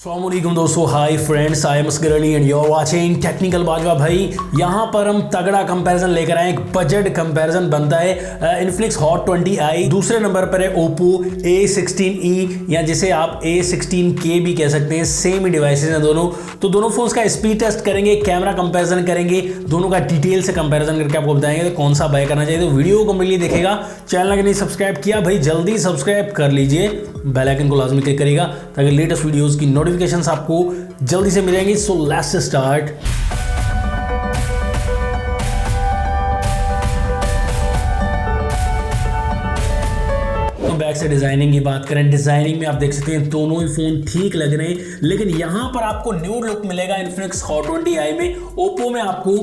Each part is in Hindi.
अस्सलामुअलैकुम दोस्तों, hi friends, I am Asgar Ali and you are watching Technical Bajwa. भाई यहाँ पर हम तगड़ा कंपैरिजन लेकर आए, एक बजट कंपैरिजन बनता है इन्फिनिक्स हॉट 20i। दूसरे नंबर पर है ओप्पो A16e या जिसे आप A16K भी कह सकते हैं। सेम ही डिवाइसेस हैं दोनों। तो दोनों फोन्स का स्पीड टेस्ट करेंगे, कैमरा कंपैरिजन करेंगे, दोनों का डिटेल से कंपैरिजन करके आपको बताएंगे तो कौन सा बाय करना चाहिए। तो वीडियो को कंप्लीटली देखिएगा। चैनल अगर नहीं सब्सक्राइब किया भाई जल्दी सब्सक्राइब कर लीजिए, बेल आइकन को लाजमी क्लिक करिएगा ताकि लेटेस्ट वीडियोस की नोटिफिकेशंस आपको जल्दी से मिलेंगी। So let's start. बैक से डिजाइनिंग की बात करें, डिजाइनिंग में आप देख सकते हैं दोनों ही फोन ठीक लग रहे हैं, लेकिन यहां पर आपको न्यू लुक मिलेगा इन्फिनिक्स हॉट 20i में। ओप्पो में आपको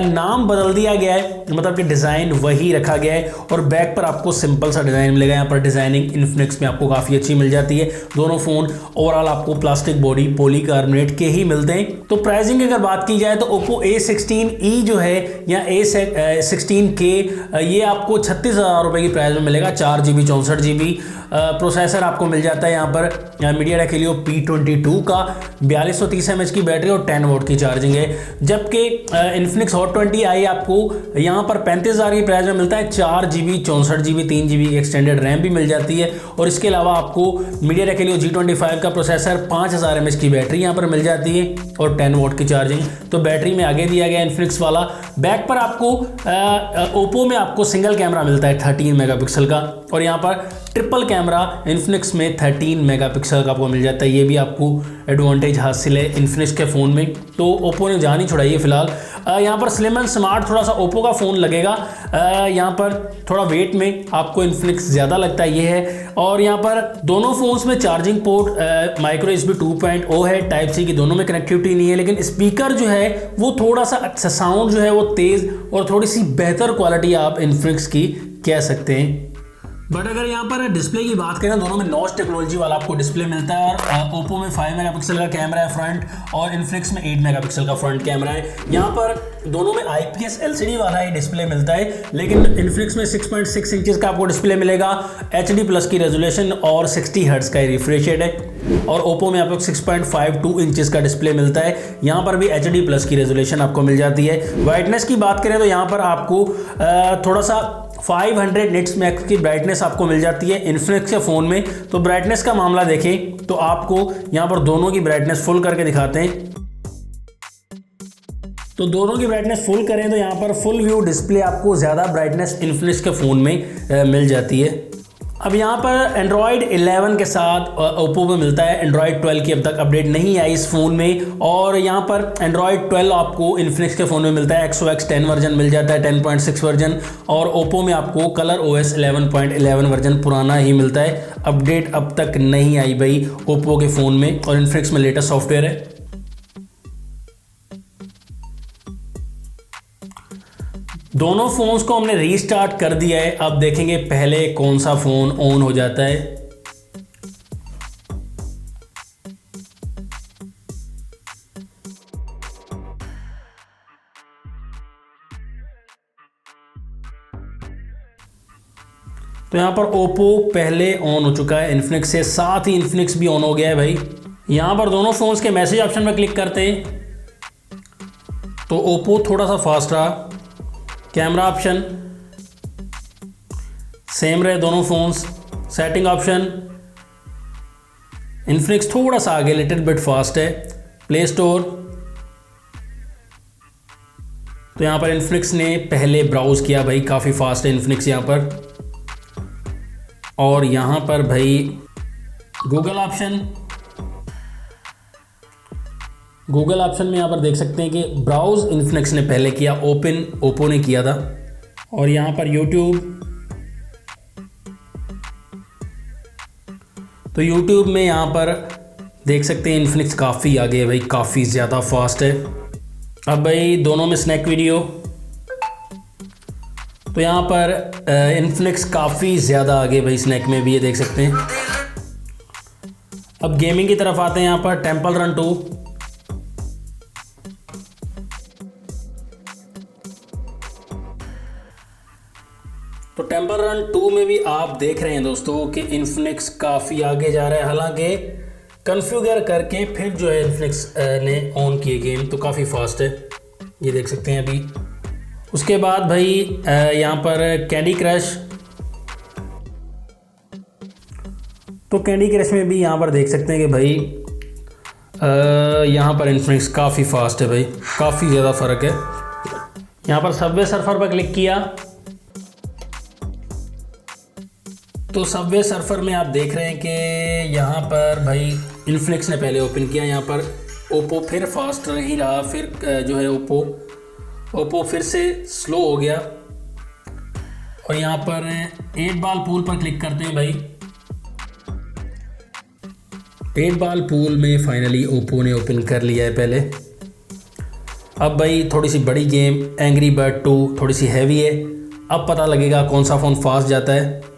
नाम बदल दिया गया है, मतलब कि डिजाइन वही रखा गया है और बैक पर आपको सिंपल सा डिजाइन मिलेगा। यहाँ पर डिजाइनिंग इन्फिनिक्स में आपको काफी अच्छी मिल जाती है। दोनों फोन ओवरऑल आपको प्लास्टिक बॉडी पॉलीकार्बोनेट के ही मिलते हैं। तो प्राइसिंग की अगर बात की जाए तो ओप्पो A16e जो है या A16K ये आपको 36,000 रुपए की प्राइस में मिलेगा। 4GB 64GB प्रोसेसर आपको मिल जाता है। यहाँ पर मीडियाटेक हेलियो P22 का 4230 mAh की बैटरी और 10 वोट की चार्जिंग है। जबकि इन्फिनिक्स हॉट 20i आपको यहाँ पर 35,000 की प्राइस में मिलता है। 4GB 64GB 3GB की एक्सटेंडेड रैम भी मिल जाती है और इसके अलावा आपको मीडियाटेक हेलियो G25 का प्रोसेसर 5000 mAh की बैटरी यहाँ पर मिल जाती है और 10 वोट की चार्जिंग। तो बैटरी में आगे दिया गया इन्फिनिक्स वाला। बैक पर आपको ओप्पो में आपको सिंगल कैमरा मिलता है 13 मेगापिक्सल का और यहाँ पर ट्रिपल कैमरा इन्फिनिक्स में 13 मेगापिक्सल का आपको मिल जाता है। ये भी आपको एडवांटेज हासिल है इन्फिनिक्स के फ़ोन में। तो ओप्पो ने जान ही छुड़ाई है फिलहाल। यहाँ पर स्लिम एंड स्मार्ट थोड़ा सा ओप्पो का फ़ोन लगेगा। यहाँ पर थोड़ा वेट में आपको इन्फिनिक्स ज़्यादा लगता है, ये है। और यहाँ पर दोनों फ़ोन्स में चार्जिंग पोर्ट माइक्रो USB 2.0 है। टाइप C की दोनों में कनेक्टिविटी नहीं है, लेकिन स्पीकर जो है वो थोड़ा सा अच्छा, साउंड जो है वो तेज़ और थोड़ी सी बेहतर क्वालिटी आप इन्फिनिक्स की कह सकते हैं। बट अगर यहाँ पर डिस्प्ले की बात करें, दोनों में नॉच टेक्नोलॉजी वाला आपको डिस्प्ले मिलता है और ओप्पो में 5 मेगापिक्सल का कैमरा है फ्रंट और इन्फिनिक्स में 8 मेगापिक्सल का फ्रंट कैमरा है। यहाँ पर दोनों में IPS LCD वाला ही डिस्प्ले मिलता है, लेकिन इन्फिनिक्स में 6.6 इंचेस का आपको डिस्प्ले मिलेगा, HD+ की रेजोल्यूशन और 60 हर्ट्ज का रिफ्रेश रेट है। और ओप्पो में आपको 6.52 इंचेस का डिस्प्ले मिलता है। यहाँ पर भी HD+ की रेजोल्यूशन आपको मिल जाती है। ब्राइटनेस की बात करें तो यहाँ पर आपको थोड़ा सा 500 निट्स मैक्स की ब्राइटनेस आपको मिल जाती है इन्फिनिक्स के फ़ोन में। तो ब्राइटनेस का मामला देखें तो आपको यहाँ पर दोनों की ब्राइटनेस फुल करके दिखाते हैं। तो दोनों की ब्राइटनेस फुल करें तो यहाँ पर फुल व्यू डिस्प्ले आपको ज़्यादा ब्राइटनेस इन्फिनिक्स के फ़ोन में मिल जाती है। अब यहाँ पर एंड्रॉयड 11 के साथ ओप्पो में मिलता है। एंड्रॉयड 12 की अब तक अपडेट नहीं आई इस फ़ोन में। और यहाँ पर एंड्रॉयड 12 आपको इन्फिनिक्स के फ़ोन में मिलता है। XOX 10 वर्जन मिल जाता है, 10.6 वर्जन। और ओप्पो में आपको कलर OS 11.11 वर्जन पुराना ही मिलता है। अपडेट अब तक नहीं आई भाई ओप्पो के फ़ोन में, और इन्फिनिक्स में लेटेस्ट सॉफ्टवेयर है। दोनों फोन्स को हमने रीस्टार्ट कर दिया है। अब देखेंगे पहले कौन सा फोन ऑन हो जाता है। तो यहां पर ओप्पो पहले ऑन हो चुका है इन्फिनिक्स से, साथ ही इन्फिनिक्स भी ऑन हो गया है भाई। यहां पर दोनों फोन्स के मैसेज ऑप्शन पर क्लिक करते हैं तो ओप्पो थोड़ा सा फास्ट रहा। कैमरा ऑप्शन सेम रहे दोनों फोन्स। सेटिंग ऑप्शन इन्फिनिक्स थोड़ा सा आगे लिटिल बिट फास्ट है। प्ले स्टोर तो यहां पर इन्फिनिक्स ने पहले ब्राउज किया भाई, काफ़ी फास्ट है इन्फिनिक्स यहां पर। और यहां पर भाई गूगल ऑप्शन में यहाँ पर देख सकते हैं कि ब्राउज इन्फिनिक्स ने पहले किया, ओपन ओप्पो ने किया था। और यहाँ पर यूट्यूब, तो यूट्यूब में यहाँ पर देख सकते हैं इन्फिनिक्स काफ़ी आगे है भाई, काफ़ी ज़्यादा फास्ट है। अब भाई दोनों में स्नैक वीडियो, तो यहाँ पर इन्फिनिक्स काफ़ी ज़्यादा आगे भाई, स्नैक में भी ये देख सकते हैं। अब गेमिंग की तरफ आते हैं। यहाँ पर टेम्पल रन 2, तो टेम्पल रन 2 में भी आप देख रहे हैं दोस्तों कि इन्फिनिक्स काफ़ी आगे जा रहा है। हालांकि कॉन्फ़िगर करके फिर जो है इन्फिनिक्स ने ऑन किए गेम, तो काफ़ी फास्ट है, ये देख सकते हैं अभी। उसके बाद भाई यहाँ पर कैंडी क्रश, तो कैंडी क्रश में भी यहाँ पर देख सकते हैं कि भाई यहाँ पर इन्फिनिक्स काफ़ी फास्ट है भाई, काफ़ी ज़्यादा फ़र्क है। यहाँ पर सबवे सर्फर पर क्लिक किया तो सबवे सर्फर में आप देख रहे हैं कि यहाँ पर भाई इन्फिनिक्स ने पहले ओपन किया, यहाँ पर ओप्पो फिर फास्ट नहीं रहा, फिर जो है ओप्पो फिर से स्लो हो गया। और यहाँ पर 8 बॉल पूल पर क्लिक करते हैं भाई। 8 बॉल पूल में फाइनली ओप्पो ने ओपन कर लिया है पहले। अब भाई थोड़ी सी बड़ी गेम एंग्री बर्ड 2 थोड़ी सी हैवी है, अब पता लगेगा कौन सा फ़ोन फास्ट जाता है।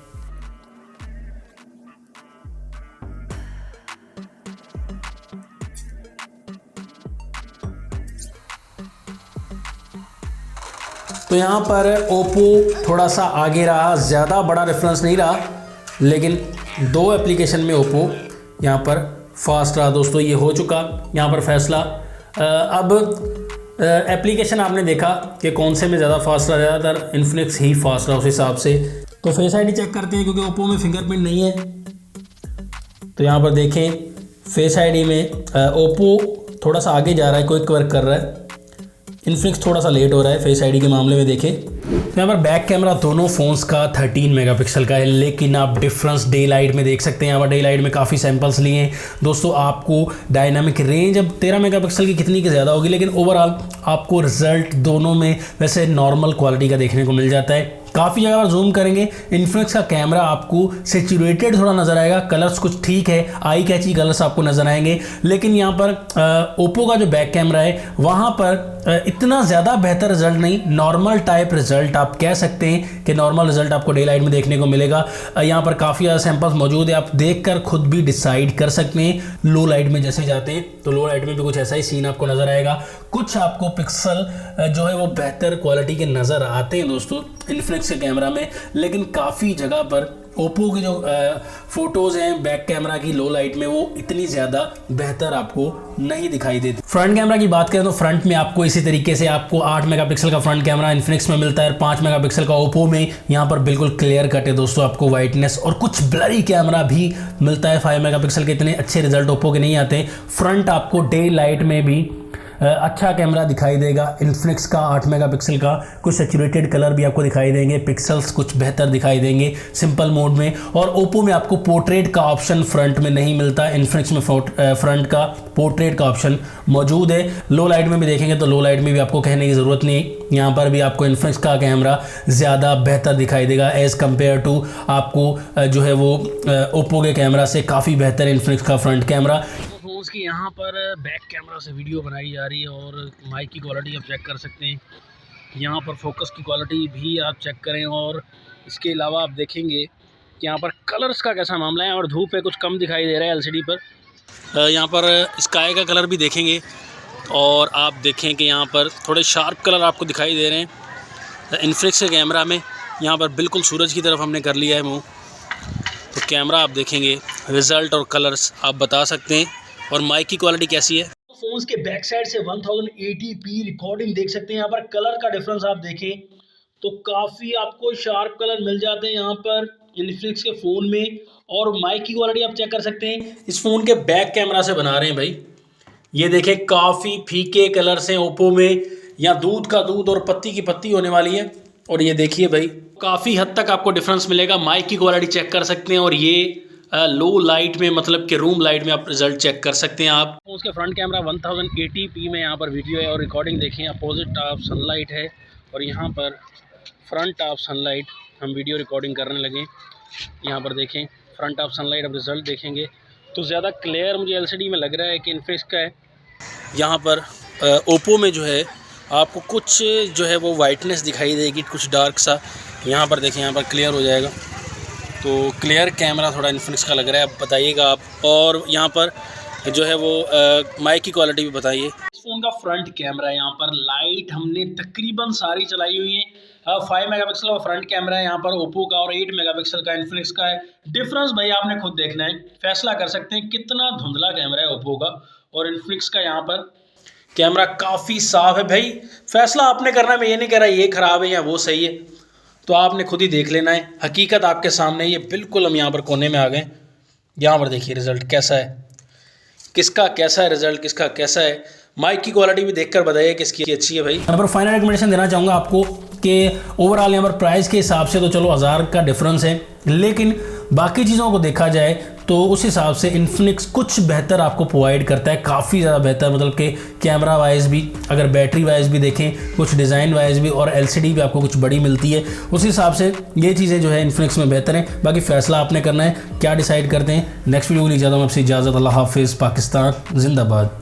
तो यहाँ पर ओप्पो थोड़ा सा आगे रहा, ज़्यादा बड़ा रेफरेंस नहीं रहा, लेकिन 2 एप्लीकेशन में ओप्पो यहाँ पर फास्ट रहा दोस्तों। ये हो चुका यहाँ पर फैसला। अब एप्लीकेशन आपने देखा कि कौन से में ज़्यादा फास्ट रहा, ज़्यादातर इन्फिनिक्स ही फास्ट रहा उस हिसाब से। तो फेस आईडी चेक करते हैं, क्योंकि ओप्पो में फिंगरप्रिंट नहीं है। तो यहाँ पर देखें फेस आईडी में ओप्पो थोड़ा सा आगे जा रहा है, क्विक वर्क कर रहा है, इन्फिनिक्स थोड़ा सा लेट हो रहा है फेस आईडी के मामले में देखें। तो यहाँ पर बैक कैमरा दोनों फ़ोन्स का 13 मेगापिक्सल का है, लेकिन आप डिफरेंस डे लाइट में देख सकते हैं। यहाँ पर डे लाइट में काफ़ी सैंपल्स लिए हैं दोस्तों। आपको डायनामिक रेंज अब 13 मेगापिक्सल की कितनी की ज़्यादा होगी, लेकिन ओवरऑल आपको रिजल्ट दोनों में वैसे नॉर्मल क्वालिटी का देखने को मिल जाता है। काफ़ी जगह पर जूम करेंगे, इन्फिनिक्स का कैमरा आपको सेचुरेटेड थोड़ा नज़र आएगा, कलर्स कुछ ठीक है, आई कैची कलर्स आपको नज़र आएंगे। लेकिन यहाँ पर ओप्पो का जो बैक कैमरा है वहाँ पर इतना ज़्यादा बेहतर रिजल्ट नहीं, नॉर्मल टाइप रिजल्ट आप कह सकते हैं कि नॉर्मल रिजल्ट आपको डे लाइट में देखने को मिलेगा। यहाँ पर काफ़ी ज़्यादा सैंपल्स मौजूद है, आप देखकर खुद भी डिसाइड कर सकते हैं। लो लाइट में जैसे जाते हैं तो लो लाइट में भी कुछ ऐसा ही सीन आपको नज़र आएगा। कुछ आपको पिक्सल जो है वो बेहतर क्वालिटी के नज़र आते हैं दोस्तों इन्फिनिक्स के कैमरा में, लेकिन काफ़ी जगह पर ओप्पो की जो फ़ोटोज़ हैं बैक कैमरा की लो लाइट में वो इतनी ज़्यादा बेहतर आपको नहीं दिखाई देती। फ्रंट कैमरा की बात करें तो फ्रंट में आपको इसी तरीके से आपको 8 मेगापिक्सल का फ्रंट कैमरा इन्फिनिक्स में मिलता है, 5 मेगापिक्सल का ओप्पो में। यहाँ पर बिल्कुल क्लियर कट है दोस्तों, आपको वाइटनेस और कुछ ब्लरी कैमरा भी मिलता है। 5 मेगापिक्सल के इतने अच्छे रिजल्ट ओप्पो के नहीं आते। फ्रंट आपको डे लाइट में भी अच्छा कैमरा दिखाई देगा इन्फिनिक्स का 8 मेगापिक्सल का। कुछ सेचुरेटेड कलर भी आपको दिखाई देंगे, पिक्सल्स कुछ बेहतर दिखाई देंगे सिंपल मोड में। और ओप्पो में आपको पोर्ट्रेट का ऑप्शन फ्रंट में नहीं मिलता, इन्फिनिक्स में फ्रंट का पोर्ट्रेट का ऑप्शन मौजूद है। लो लाइट में भी देखेंगे तो लो लाइट में भी आपको कहने की ज़रूरत नहीं, यहाँ पर भी आपको इन्फिनिक्स का कैमरा ज़्यादा बेहतर दिखाई देगा एज़ कम्पेयर टू आपको जो है वो ओप्पो के कैमरा से काफ़ी बेहतर इन्फिनिक्स का फ्रंट कैमरा। फोन्स की यहाँ पर बैक कैमरा से वीडियो बनाई जा रही है और माइक की क्वालिटी आप चेक कर सकते हैं। यहाँ पर फोकस की क्वालिटी भी आप चेक करें, और इसके अलावा आप देखेंगे कि यहाँ पर कलर्स का कैसा मामला है। और धूप पे कुछ कम दिखाई दे रहा है एलसीडी पर। यहाँ पर स्काई का कलर भी देखेंगे और आप देखें कि यहाँ पर थोड़े शार्प कलर आपको दिखाई दे रहे हैं इन्फिनिक्स के कैमरा में। यहाँ पर बिल्कुल सूरज की तरफ हमने कर लिया है मुँह, तो कैमरा आप देखेंगे, रिज़ल्ट और कलर्स आप बता सकते हैं। और माइक की क्वालिटी कैसी है, फोन्स के बैक साइड से 1080p रिकॉर्डिंग देख सकते हैं। यहाँ पर कलर का डिफरेंस आप देखें तो काफ़ी आपको शार्प कलर मिल जाते हैं यहाँ पर इन्फिनिक्स के फ़ोन में। और माइक की क्वालिटी आप चेक कर सकते हैं, इस फ़ोन के बैक कैमरा से बना रहे हैं भाई। ये देखें काफ़ी फीके कलर्स हैं ओप्पो में, या दूध का दूध और पत्ती की पत्ती होने वाली है। और ये देखिए भाई काफ़ी हद तक आपको डिफरेंस मिलेगा। माइक की क्वालिटी चेक कर सकते हैं, और ये लो लाइट में मतलब कि रूम लाइट में आप रिजल्ट चेक कर सकते हैं। आप उसके फ्रंट कैमरा 1080p में यहाँ पर वीडियो है, और रिकॉर्डिंग देखें अपोजिट ऑफ सनलाइट है, और यहाँ पर फ्रंट ऑफ सनलाइट हम वीडियो रिकॉर्डिंग करने लगे। यहाँ पर देखें फ्रंट ऑफ सनलाइट, अब रिज़ल्ट देखेंगे तो ज़्यादा क्लियर मुझे एलसीडी में लग रहा है कि इन्फिनिक्स का है। यहाँ पर ओप्पो में जो है आपको कुछ जो है वो वाइटनेस दिखाई देगी, कुछ डार्क सा। यहाँ पर देखें, यहाँ पर क्लियर हो जाएगा, तो क्लियर कैमरा थोड़ा इन्फिनिक्स का लग रहा है। अब बताइएगा आप। और यहाँ पर जो है वो माइक की क्वालिटी भी बताइए। इस फ़ोन का फ्रंट कैमरा है। यहाँ पर लाइट हमने तकरीबन सारी चलाई हुई है। 5 मेगापिक्सल का फ्रंट कैमरा है यहाँ पर ओप्पो का, और 8 मेगापिक्सल का इन्फिनिक्स का है। डिफरेंस भाई आपने खुद देखना है, फैसला कर सकते हैं कितना धुंधला कैमरा है ओप्पो का और इन्फिनिक्स का। यहाँ पर कैमरा काफ़ी साफ है भाई, फैसला आपने करना है। मैं ये नहीं कह रहा ये ख़राब है या वो सही है, तो आपने खुद ही देख लेना है। हकीकत आपके सामने ये बिल्कुल। हम यहाँ पर कोने में आ गए, यहाँ पर देखिए रिज़ल्ट कैसा है, किसका कैसा है रिजल्ट, किसका कैसा है। माइक की क्वालिटी भी देखकर बताइए किसकी अच्छी है भाई। यहाँ पर फाइनल रिकमेंडेशन देना चाहूँगा आपको कि ओवरऑल यहाँ पर प्राइस के हिसाब से तो चलो 1000 का डिफरेंस है, लेकिन बाकी चीज़ों को देखा जाए तो उस हिसाब से इन्फिनिक्स कुछ बेहतर आपको प्रोवाइड करता है, काफ़ी ज़्यादा बेहतर। मतलब कि कैमरा वाइज भी, अगर बैटरी वाइज भी देखें, कुछ डिज़ाइन वाइज भी, और LCD भी आपको कुछ बड़ी मिलती है। उस हिसाब से ये चीज़ें जो है इन्फिनिक्स में बेहतर हैं। बाकी फैसला आपने करना है, क्या डिसाइड करते हैं। नेक्स्ट वीडियो के लिए ज़्यादा आपसे इजाज़त। अल्लाह हाफिज़, पाकिस्तान जिंदाबाद।